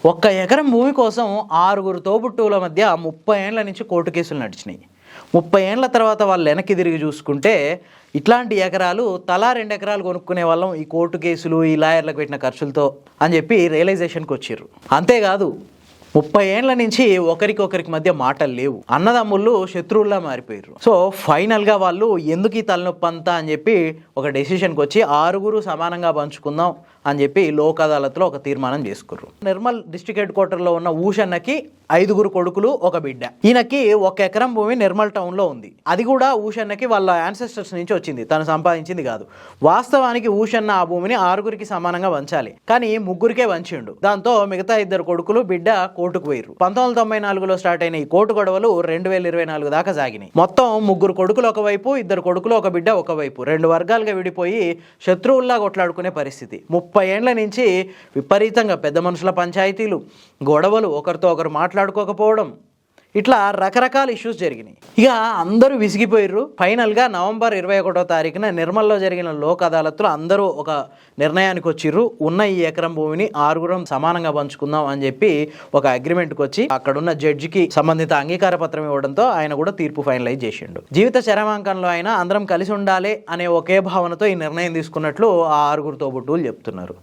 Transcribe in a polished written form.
ఒక్క ఎకరం భూమి కోసం 6 తోబుట్టువుల మధ్య 30 ఏళ్ల నుంచి కోర్టు కేసులు నడిచినాయి. 30 ఏళ్ల తర్వాత వాళ్ళు వెనక్కి తిరిగి చూసుకుంటే ఇట్లాంటి ఎకరాలు తలా 2 ఎకరాలు కొనుక్కునే వాళ్ళం ఈ కోర్టు కేసులు ఈ లాయర్లకు పెట్టిన ఖర్చులతో అని చెప్పి రియలైజేషన్కి వచ్చిర్రు. అంతేకాదు 30 ఏళ్ల నుంచి ఒకరికొకరికి మధ్య మాటలు లేవు, అన్నదమ్ముళ్ళు శత్రువుల్లా మారిపోయారు. సో ఫైనల్గా వాళ్ళు ఎందుకు ఈ తలనొప్పి అంతా అని చెప్పి ఒక డెసిషన్కి వచ్చి 6 సమానంగా పంచుకుందాం అని చెప్పి లోక్ అదాలత్లో ఒక తీర్మానం చేసుకుర్రు. నిర్మల్ డిస్ట్రిక్ట్ హెడ్ క్వార్టర్లో ఉన్న ఊషన్నకి 5 కొడుకులు ఒక బిడ్డ. ఈయనకి 1 ఎకరం భూమి నిర్మల్ టౌన్లో ఉంది. అది కూడా ఊషన్నకి వాళ్ళ యాన్సెస్టర్స్ నుంచి వచ్చింది, తను సంపాదించింది కాదు. వాస్తవానికి ఊషన్న ఆ భూమిని 6 సమానంగా పంచాలి, కానీ 3 పంచిండు. దాంతో మిగతా 2 కొడుకులు బిడ్డ కోర్టుకు పోయిర్రు. 1994లో స్టార్ట్ అయిన ఈ కోర్టు గొడవలు 2024 దాకా సాగినాయి. మొత్తం 3 కొడుకులు ఒకవైపు, 2 కొడుకులు ఒక బిడ్డ ఒకవైపు, 2 వర్గాలుగా విడిపోయి శత్రువుల్లా కొట్లాడుకునే పరిస్థితి. 30 ఏళ్ల నుంచి విపరీతంగా పెద్ద మనుషుల పంచాయతీలు, గొడవలు, ఒకరితో ఒకరు మాట్లాడుకోకపోవడం, ఇట్లా రకరకాల ఇష్యూస్ జరిగినాయి. ఇక అందరూ విసిగిపోయారు. ఫైనల్గా నవంబర్ 21వ తారీఖున నిర్మల్లో జరిగిన లోక్ అదాలత్లో అందరూ ఒక నిర్ణయానికి వచ్చిర్రు. ఉన్న ఈ ఎకరం భూమిని 6 సమానంగా పంచుకుందాం అని చెప్పి ఒక అగ్రిమెంట్కి వచ్చి అక్కడున్న జడ్జికి సంబంధిత అంగీకార పత్రం ఇవ్వడంతో ఆయన కూడా తీర్పు ఫైనలైజ్ చేసిండు. జీవిత చరమాంకంలో ఆయన అందరం కలిసి ఉండాలి అనే ఒకే భావనతో ఈ నిర్ణయం తీసుకున్నట్లు ఆ 6 తోబుట్టువులు చెప్తున్నారు.